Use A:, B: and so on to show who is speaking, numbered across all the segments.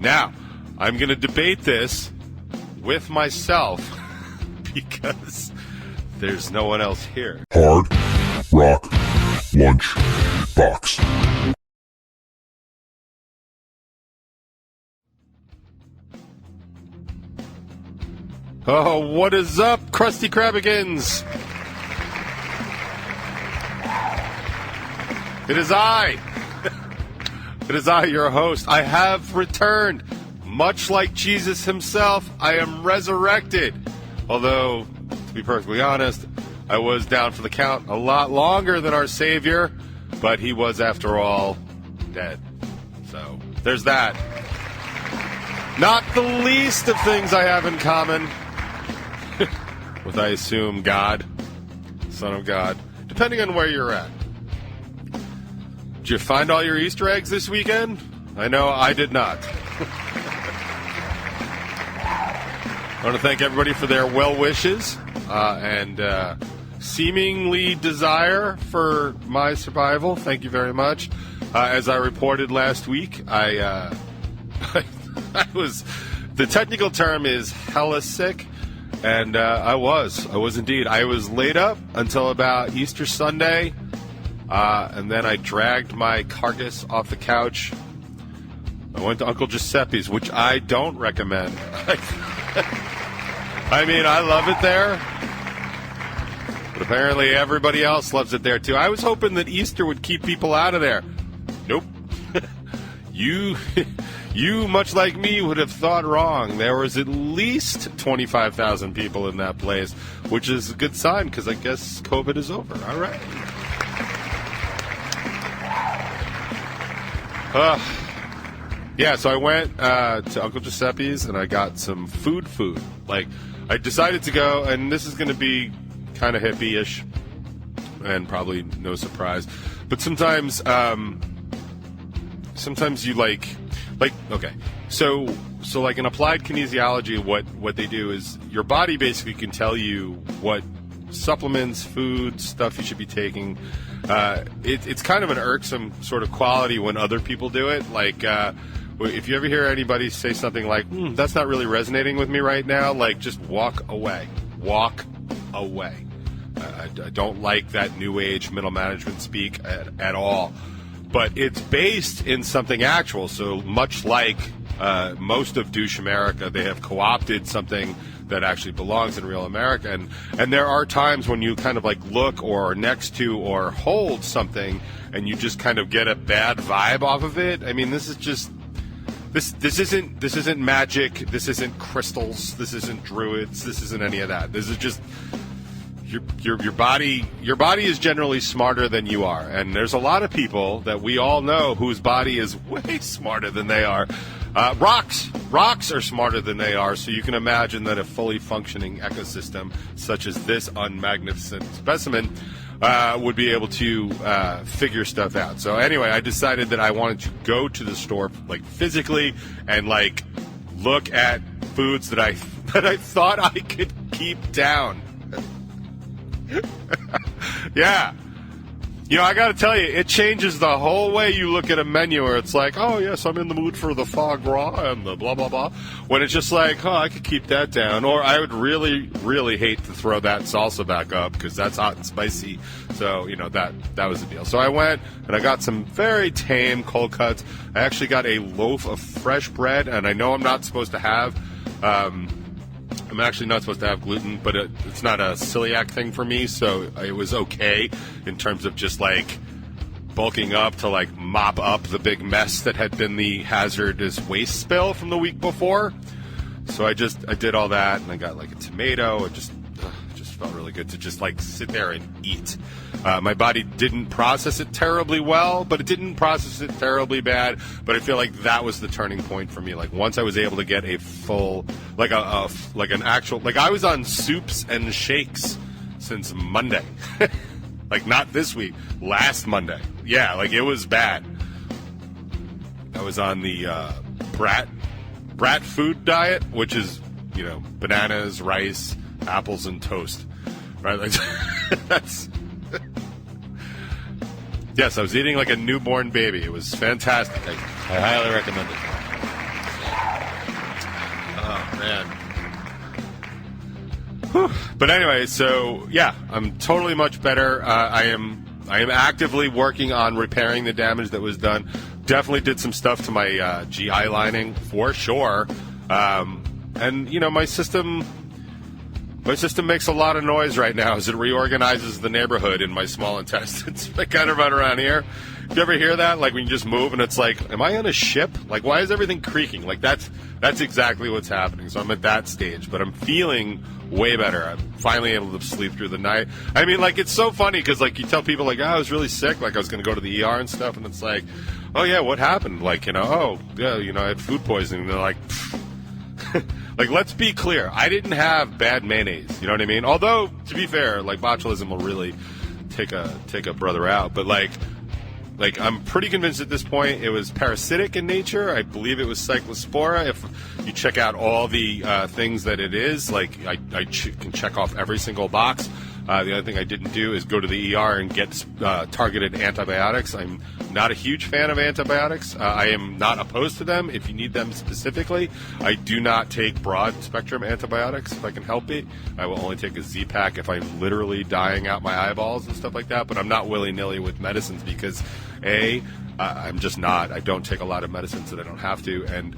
A: Now, I'm going to debate this with myself because there's no one else here.
B: Hard Rock Lunchbox.
A: Oh, what is up, Krusty Krabigans? It is I. It is I, your host. I have returned. Much like Jesus himself, I am resurrected. Although, to be perfectly honest, I was down for the count a lot longer than our Savior, but he was, after all, dead. So, there's that. Not the least of things I have in common with, I assume, God, Son of God, depending on where you're at. Did you find all your Easter eggs this weekend? I know I did not. I want to thank everybody for their well wishes and seemingly desire for my survival. Thank you very much. As I reported last week, I was, the technical term is hella sick, and I was indeed. I was laid up until about Easter Sunday. And then I dragged my carcass off the couch. I went to Uncle Giuseppe's, which I don't recommend. I mean, I love it there, but apparently everybody else loves it there too. I was hoping that Easter would keep people out of there. Nope. You, much like me, would have thought wrong. There was at least 25,000 people in that place, which is a good sign because I guess COVID is over. All right. Yeah, so I went to Uncle Giuseppe's and I got some food. Like, I decided to go, and this is going to be kind of hippie-ish and probably no surprise. But sometimes you like, okay. So like in applied kinesiology, what they do is your body basically can tell you what supplements, food, stuff you should be taking. It's kind of an irksome sort of quality when other people do it. Like, if you ever hear anybody say something like, that's not really resonating with me right now, like, just walk away. Walk away. I don't like that new age middle management speak at all. But it's based in something actual. So much like most of douche America, they have co-opted something that actually belongs in real America. And there are times when you kind of like look or are next to or hold something and you just kind of get a bad vibe off of it. I mean, this is just, this isn't magic. This isn't crystals. This isn't druids. This isn't any of that. This is just your body. Your body is generally smarter than you are. And there's a lot of people that we all know whose body is way smarter than they are. Rocks are smarter than they are, so you can imagine that a fully functioning ecosystem such as this unmagnificent specimen would be able to figure stuff out. So anyway, I decided that I wanted to go to the store, like, physically and like look at foods that I thought I could keep down. Yeah. You know, I got to tell you, it changes the whole way you look at a menu where it's like, oh, yes, I'm in the mood for the foie gras and the blah, blah, blah. When it's just like, oh, I could keep that down. Or I would really, really hate to throw that salsa back up because that's hot and spicy. So, you know, that was the deal. So I went and I got some very tame cold cuts. I actually got a loaf of fresh bread, and I know I'm not supposed to have I'm actually not supposed to have gluten, but it's not a celiac thing for me, so it was okay in terms of just, like, bulking up to, like, mop up the big mess that had been the hazardous waste spill from the week before. So I did all that, and I got, like, a tomato. It just felt really good to just, like, sit there and eat. My body didn't process it terribly well, but it didn't process it terribly bad. But I feel like that was the turning point for me. Like, once I was able to get a full, like an actual, like, I was on soups and shakes since Monday. Like, not this week, last Monday. Yeah, like, it was bad. I was on the brat food diet, which is, you know, bananas, rice, apples, and toast. Right? Like, that's... Yes, I was eating like a newborn baby. It was fantastic. I highly recommend it. man. Whew. But anyway, so yeah, I'm totally much better. I am actively working on repairing the damage that was done. Definitely did some stuff to my GI lining for sure. And you know, my system makes a lot of noise right now as it reorganizes the neighborhood in my small intestines. I kind of run around here. Do you ever hear that? Like when you just move and it's like, am I on a ship? Like, why is everything creaking? Like that's exactly what's happening. So I'm at that stage, but I'm feeling way better. I'm finally able to sleep through the night. I mean, like, it's so funny because like you tell people like, oh, I was really sick, like I was going to go to the ER and stuff, and it's like, oh yeah, what happened? Like, you know, oh yeah, you know, I had food poisoning. And they're like, like, let's be clear, I didn't have bad mayonnaise. You know what I mean? Although, to be fair, like botulism will really take a brother out. But like I'm pretty convinced at this point it was parasitic in nature. I believe it was cyclospora. If you check out all the things that it is, like I can check off every single box. The other thing I didn't do is go to the ER and get targeted antibiotics. I'm not a huge fan of antibiotics. I am not opposed to them if you need them specifically. I do not take broad-spectrum antibiotics if I can help it. I will only take a Z-Pack if I'm literally dying out my eyeballs and stuff like that, but I'm not willy-nilly with medicines because, A, I'm just not. I don't take a lot of medicines that I don't have to, and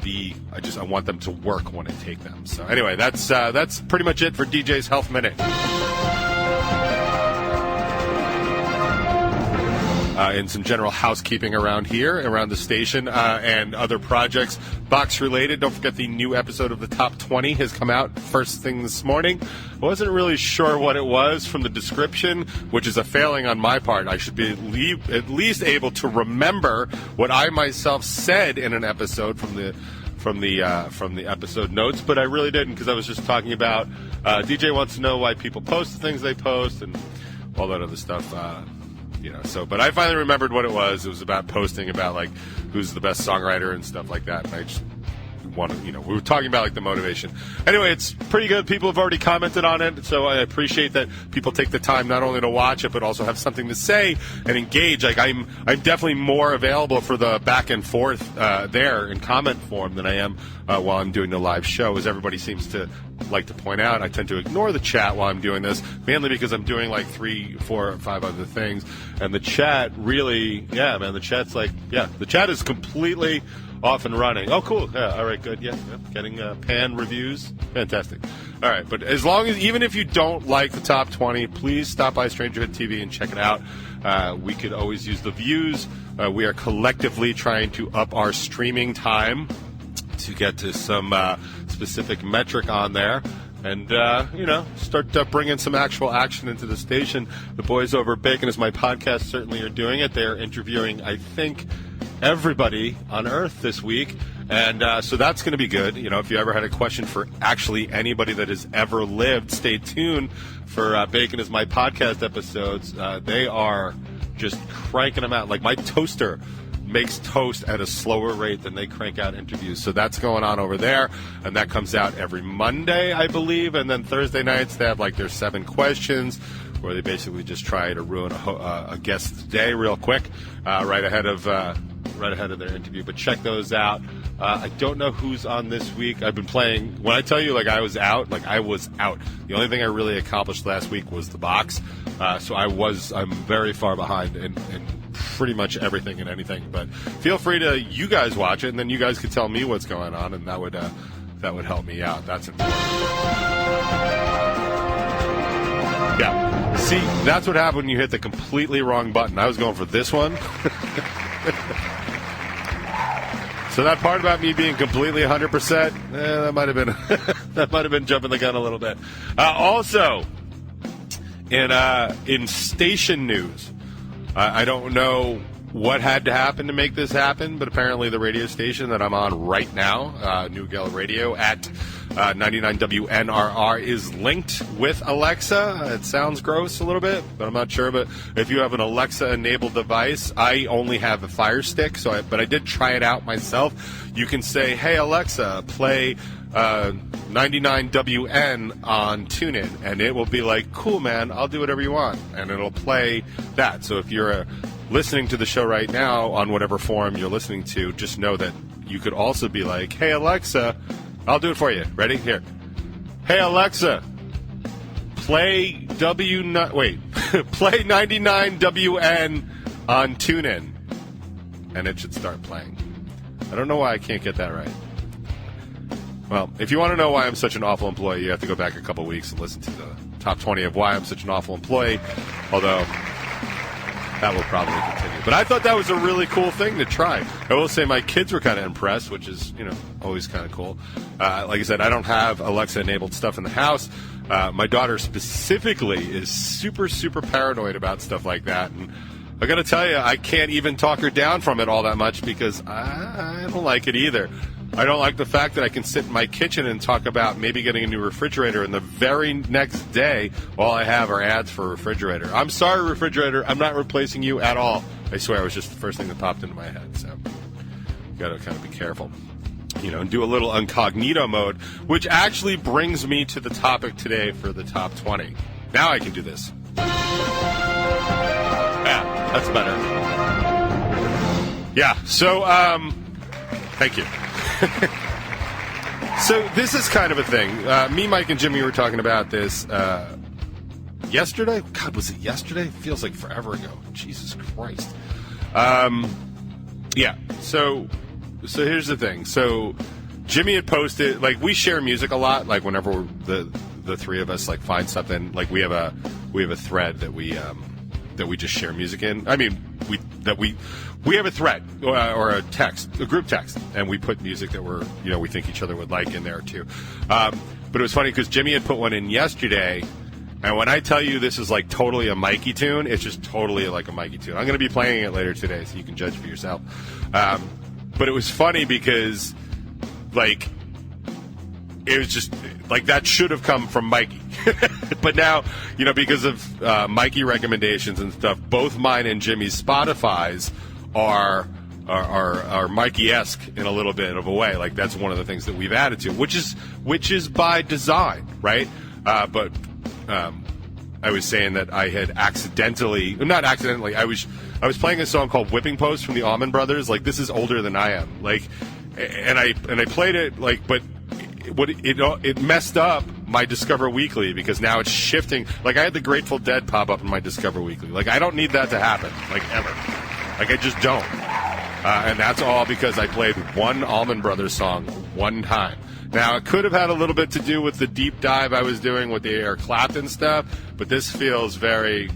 A: B, I want them to work when I take them. So anyway, that's pretty much it for DJ's Health Minute. And some general housekeeping around here, around the station, and other projects box related. Don't forget the new episode of the Top 20 has come out first thing this morning. I wasn't really sure what it was from the description, which is a failing on my part. I should be at least able to remember what I myself said in an episode from the episode notes, but I really didn't, because I was just talking about DJ wants to know why people post the things they post and all that other stuff. But I finally remembered what it was. It was about posting about like who's the best songwriter and stuff like that. And I just wanted, we were talking about like the motivation. Anyway, it's pretty good. People have already commented on it, so I appreciate that people take the time not only to watch it but also have something to say and engage. Like I'm definitely more available for the back and forth there in comment form than I am while I'm doing the live show, as everybody seems to like to point out. I tend to ignore the chat while I'm doing this, mainly because I'm doing like 3, 4, or 5 other things, and the chat really, the chat's like, the chat is completely off and running. Oh, cool. Yeah, all right, good. Yeah. Getting pan reviews. Fantastic. All right, but even if you don't like the Top 20, please stop by Strangerhood TV and check it out. We could always use the views. We are collectively trying to up our streaming time to get to some specific metric on there, and start bringing some actual action into the station. The boys over at Bacon Is My Podcast certainly are doing it. They're interviewing, I think, everybody on Earth this week, and so that's going to be good. If you ever had a question for actually anybody that has ever lived, stay tuned for Bacon Is My Podcast episodes. They are just cranking them out. Like my toaster makes toast at a slower rate than they crank out interviews. So that's going on over there, and that comes out every Monday, I believe. And then Thursday nights, they have like their 7 questions, where they basically just try to ruin a guest's day real quick, right ahead of their interview. But check those out. I don't know who's on this week. I've been playing. When I tell you, I was out. The only thing I really accomplished last week was the box. So I'm very far behind in pretty much everything and anything. But feel free to you guys watch it, and then you guys can tell me what's going on, and that would help me out. That's important. Yeah. See, that's what happened when you hit the completely wrong button. I was going for this one. So that part about me being completely 100%, that might have been jumping the gun a little bit. Also, in station news, I don't know what had to happen to make this happen, but apparently the radio station that I'm on right now, New Gala Radio at 99 WNRR, is linked with Alexa. It sounds gross a little bit, but I'm not sure. But if you have an Alexa-enabled device, I only have a Fire Stick, but I did try it out myself. You can say, "Hey Alexa, play 99 WN on TuneIn," and it will be like, "Cool, man, I'll do whatever you want," and it'll play that. So if you're listening to the show right now on whatever form you're listening to, just know that you could also be like, "Hey Alexa, I'll do it for you. Ready? Here. Hey, Alexa, play play 99 WN on TuneIn. And it should start playing. I don't know why I can't get that right. Well, if you want to know why I'm such an awful employee, you have to go back a couple weeks and listen to the top 20 of why I'm such an awful employee, although that will probably continue. But I thought that was a really cool thing to try. I will say my kids were kind of impressed, which is, always kind of cool. Like I said, I don't have Alexa-enabled stuff in the house. My daughter specifically is super, super paranoid about stuff like that. And I got to tell you, I can't even talk her down from it all that much because I don't like it either. I don't like the fact that I can sit in my kitchen and talk about maybe getting a new refrigerator, and the very next day, all I have are ads for a refrigerator. I'm sorry, refrigerator. I'm not replacing you at all. I swear, it was just the first thing that popped into my head. So you got to kind of be careful. And do a little incognito mode, which actually brings me to the topic today for the top 20. Now I can do this. Yeah, that's better. Yeah, so, thank you. So this is kind of a thing. Me, Mike, and Jimmy were talking about this yesterday. God, was it yesterday? It feels like forever ago. Jesus Christ. Yeah, so here's the thing. So Jimmy had posted, we share music a lot. Like whenever the three of us find something, we have a thread that we just share music in. I mean, we have a thread or a group text, and we put music that we think each other would like in there too. But it was funny because Jimmy had put one in yesterday, and when I tell you this is totally a Mikey tune, it's just totally like a Mikey tune. I'm going to be playing it later today, so you can judge for yourself. But it was funny because it was just that should have come from Mikey. But now, because of Mikey recommendations and stuff, both mine and Jimmy's Spotify's are Mikey-esque in a little bit of a way. That's one of the things that we've added to, which is by design, right? But I was saying that I had not accidentally, I was playing a song called Whipping Post from the Allman Brothers. This is older than I am. And I played it, but it messed up my Discover Weekly because now it's shifting. I had the Grateful Dead pop up in my Discover Weekly. I don't need that to happen, ever. I just don't. And that's all because I played one Allman Brothers song one time. Now, it could have had a little bit to do with the deep dive I was doing with the Eric Clapton stuff, but this feels very,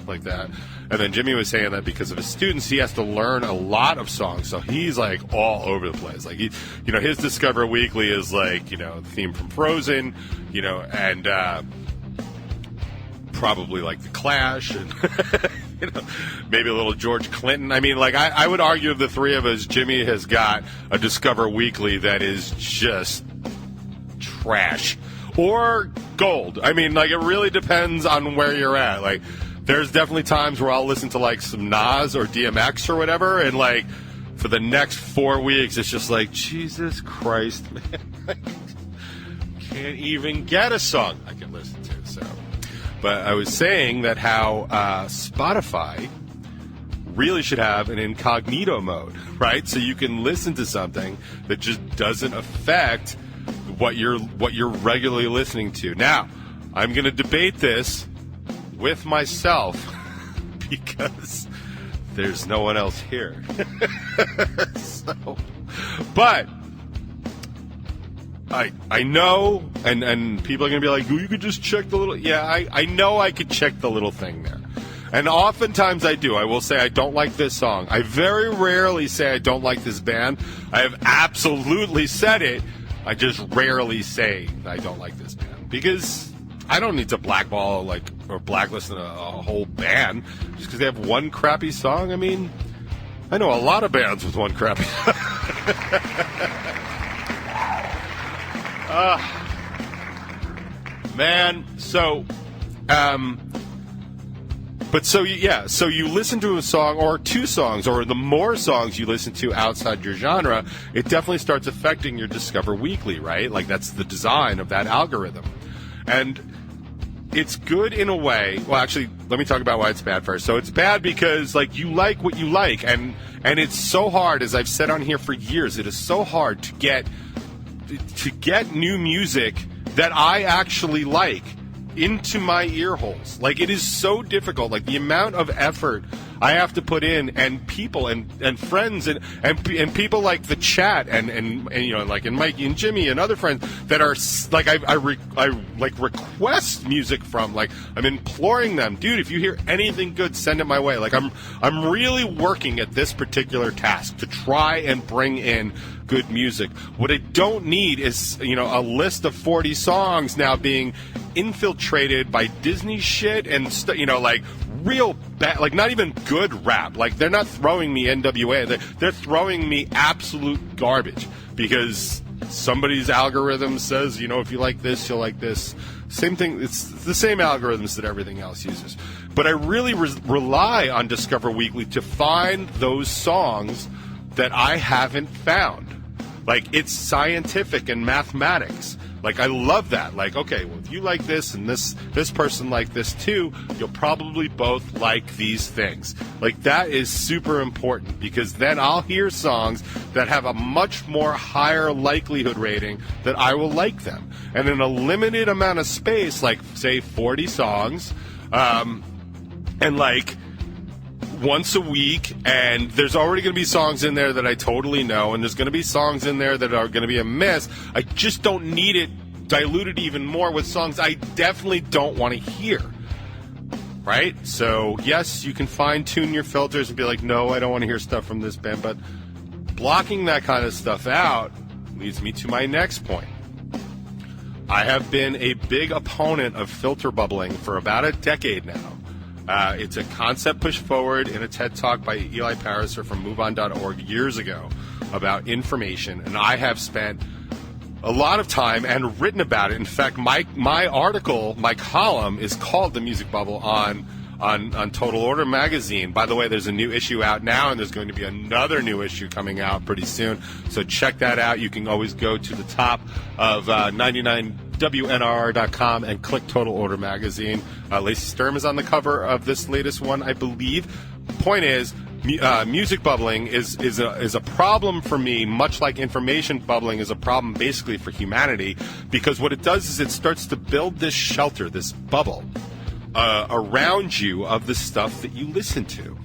A: like that. And then Jimmy was saying that because of his students, he has to learn a lot of songs, so he's all over the place. His Discover Weekly is the theme from Frozen, and probably the Clash, and maybe a little George Clinton. I mean, I would argue of the three of us, Jimmy has got a Discover Weekly that is just trash or gold. I mean, it really depends on where you're at. There's definitely times where I'll listen to some Nas or DMX or whatever, and for the next 4 weeks, it's just Jesus Christ, man, can't even get a song I can listen to. So, but I was saying that how Spotify really should have an incognito mode, right? So you can listen to something that just doesn't affect what you're regularly listening to. Now, I'm going to debate this with myself because there's no one else here. But I know, and people are going to be like, you could just check the little... Yeah, I know I could check the little thing there. And oftentimes I do. I will say I don't like this song. I very rarely say I don't like this band. I have absolutely said it. I just rarely say I don't like this band. Because I don't need to blackball, or blacklist a whole band just because they have one crappy song. I mean, I know a lot of bands with one crappy song. Man, so... But so you listen to a song or two songs, or the more songs you listen to outside your genre, it definitely starts affecting your Discover Weekly, right? That's the design of that algorithm. And it's good in a way. Well, actually, let me talk about why it's bad first. So it's bad because, you like what you like, and it's so hard, as I've said on here for years, it is so hard to get to get new music that I actually like into my ear holes. Like, it is so difficult. Like, the amount of effort I have to put in, and people and friends and people like the chat and you know, like, and Mikey and Jimmy and other friends that are like, I like request music from. Like, I'm imploring them, dude, if you hear anything good, send it my way. Like, I'm really working at this particular task to try and bring in good music. What I don't need is, you know, a list of 40 songs now being infiltrated by Disney shit and you know, like, real bad, like, not even good rap. Like, they're not throwing me NWA. They're throwing me absolute garbage because somebody's algorithm says, you know, if you like this, you'll like this. Same thing. It's the same algorithms that everything else uses. But I really rely on Discover Weekly to find those songs that I haven't found. Like, it's scientific and mathematics. Like, I love that. Like, okay, well, if you like this and this person like this too, you'll probably both like these things. Like, that is super important because then I'll hear songs that have a much more higher likelihood rating that I will like them. And in a limited amount of space, like, say, 40 songs, and, like, once a week, and there's already going to be songs in there that I totally know, and there's going to be songs in there that are going to be a miss. I just don't need it diluted even more with songs I definitely don't want to hear. Right? So, yes, you can fine-tune your filters and be like, no, I don't want to hear stuff from this band, but blocking that kind of stuff out leads me to my next point. I have been a big opponent of filter bubbling for about a decade now. It's a concept pushed forward in a TED Talk by Eli Pariser from MoveOn.org years ago about information, and I have spent a lot of time and written about it. In fact, my article, my column, is called The Music Bubble on Total Order magazine. By the way, there's a new issue out now, and there's going to be another new issue coming out pretty soon, so check that out. You can always go to the top of 99WNRR.com and click Total Order magazine. Lacey Sturm is on the cover of this latest one, I believe. Point is, music bubbling is a problem for me, much like information bubbling is a problem basically for humanity, because what it does is it starts to build this shelter, this bubble, around you of the stuff that you listen to.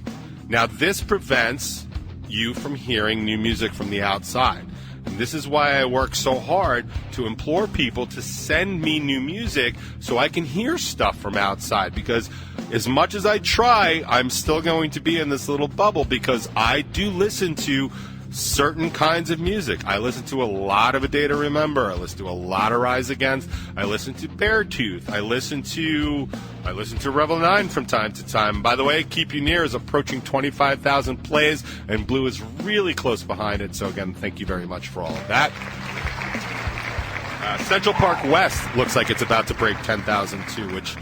A: Now, this prevents you from hearing new music from the outside. And this is why I work so hard to implore people to send me new music so I can hear stuff from outside, because as much as I try, I'm still going to be in this little bubble because I do listen to certain kinds of music. I listen to a lot of A Day to Remember. I listen to a lot of Rise Against. I listen to Beartooth. I listen to Revel 9 from time to time. By the way, Keep You Near is approaching 25,000 plays, and Blue is really close behind it. So again, thank you very much for all of that. Central Park West looks like it's about to break 10,000 too, which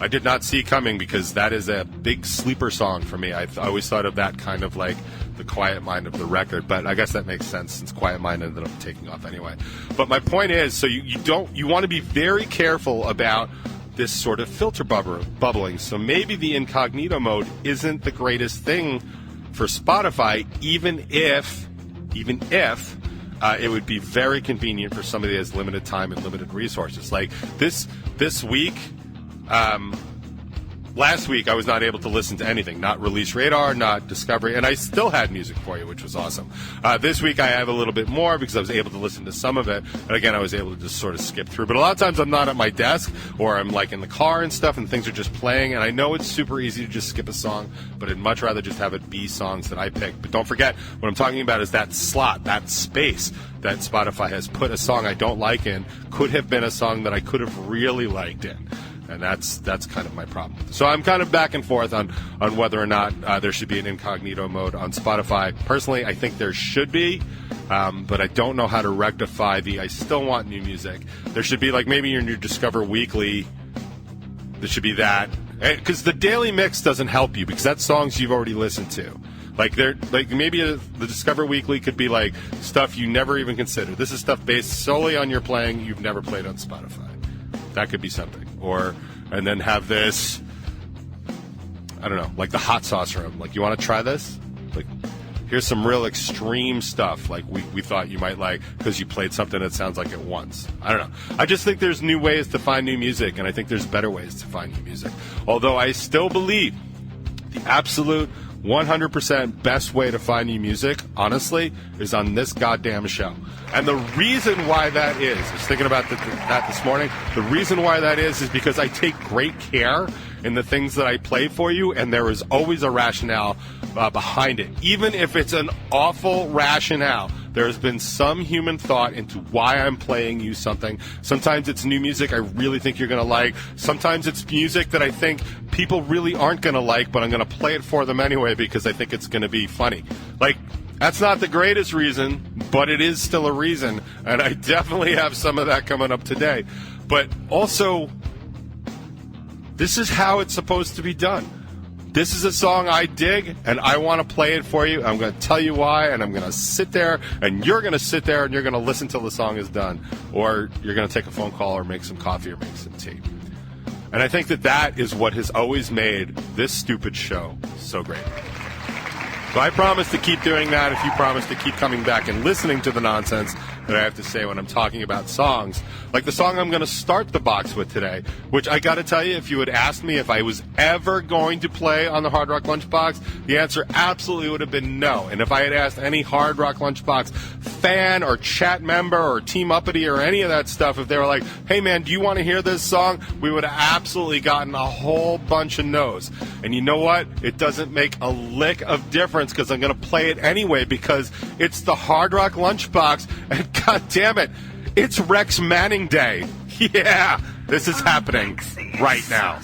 A: I did not see coming because that is a big sleeper song for me. I always thought of that kind of like the Quiet Mind of the record, but I guess that makes sense since Quiet Mind ended up taking off anyway. But my point is, so you want to be very careful about this sort of filter bubbling. So maybe the incognito mode isn't the greatest thing for Spotify, even if it would be very convenient for somebody that has limited time and limited resources. Like this week. Last week, I was not able to listen to anything, not Release Radar, not Discovery, and I still had music for you, which was awesome. This week, I have a little bit more because I was able to listen to some of it, and again, I was able to just sort of skip through. But a lot of times, I'm not at my desk, or I'm like in the car and stuff, and things are just playing, and I know it's super easy to just skip a song, but I'd much rather just have it be songs that I pick. But don't forget, what I'm talking about is that slot, that space that Spotify has put a song I don't like in, could have been a song that I could have really liked in. And that's kind of my problem. So I'm kind of back and forth on whether or not there should be an incognito mode on Spotify. Personally, I think there should be, but I don't know how to rectify I still want new music. There should be, like, maybe in your Discover Weekly, there should be that. Because the daily mix doesn't help you because that's songs you've already listened to. Maybe the Discover Weekly could be like stuff you never even considered. This is stuff based solely on your playing you've never played on Spotify. That could be something. And then have this, I don't know, like the hot sauce room. Like, you want to try this? Like, here's some real extreme stuff like we thought you might like because you played something that sounds like it once. I don't know. I just think there's new ways to find new music, and I think there's better ways to find new music. Although I still believe the absolute 100% best way to find new music, honestly, is on this goddamn show. And the reason why that is, I was thinking about that this morning, the reason why that is because I take great care in the things that I play for you, and there is always a rationale behind it. Even if it's an awful rationale, there has been some human thought into why I'm playing you something. Sometimes it's new music I really think you're going to like. Sometimes it's music that I think people really aren't going to like, but I'm going to play it for them anyway because I think it's going to be funny. Like, that's not the greatest reason, but it is still a reason, and I definitely have some of that coming up today. But also, this is how it's supposed to be done. This is a song I dig, and I want to play it for you. I'm going to tell you why, and I'm going to sit there, and you're going to sit there, and you're going to listen till the song is done, or you're going to take a phone call or make some coffee or make some tea. And I think that is what has always made this stupid show so great. So I promise to keep doing that if you promise to keep coming back and listening to the nonsense that I have to say when I'm talking about songs. Like the song I'm going to start the box with today, which I got to tell you, if you had asked me if I was ever going to play on the Hard Rock Lunchbox, the answer absolutely would have been no. And if I had asked any Hard Rock Lunchbox fan or chat member or Team Uppity or any of that stuff, if they were like, hey man, do you want to hear this song? We would have absolutely gotten a whole bunch of no's. And you know what? It doesn't make a lick of difference because I'm going to play it anyway because it's the Hard Rock Lunchbox, and God damn it, it's Rex Manning Day. Yeah, this is happening right now.